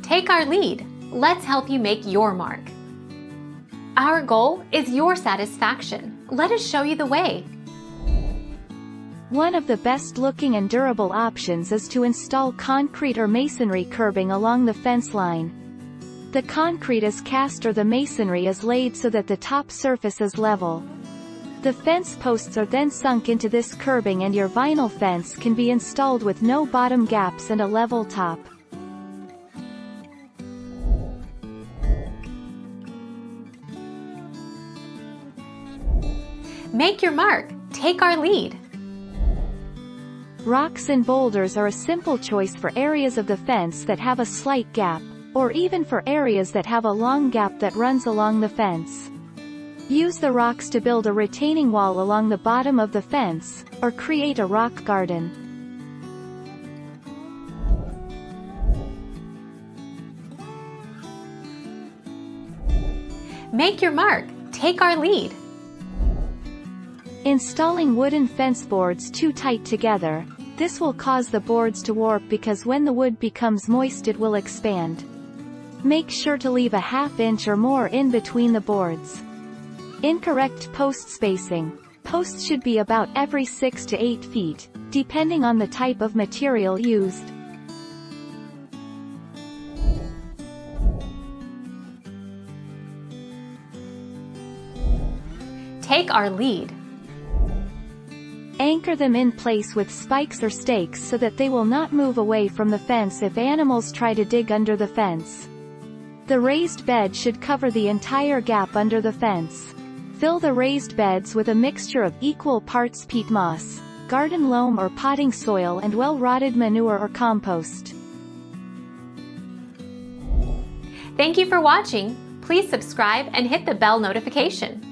Take our lead. Let's help you make your mark. Our goal is your satisfaction. Let us show you the way. One of the best looking and durable options is to install concrete or masonry curbing along the fence line. The concrete is cast or the masonry is laid so that the top surface is level. The fence posts are then sunk into this curbing and your vinyl fence can be installed with no bottom gaps and a level top. Make your mark. Take our lead. Rocks and boulders are a simple choice for areas of the fence that have a slight gap, or even for areas that have a long gap that runs along the fence. Use the rocks to build a retaining wall along the bottom of the fence, or create a rock garden. Make your mark. Take our lead. Installing wooden fence boards too tight together, this will cause the boards to warp because when the wood becomes moist it will expand. Make sure to leave a ½ inch or more in between the boards. Incorrect post spacing. Posts should be about every 6 to 8 feet, depending on the type of material used. Take our lead. Anchor them in place with spikes or stakes so that they will not move away from the fence if animals try to dig under the fence. The raised bed should cover the entire gap under the fence. Fill the raised beds with a mixture of equal parts peat moss, garden loam or potting soil and well-rotted manure or compost. Thank you for watching. Please subscribe and hit the bell notification.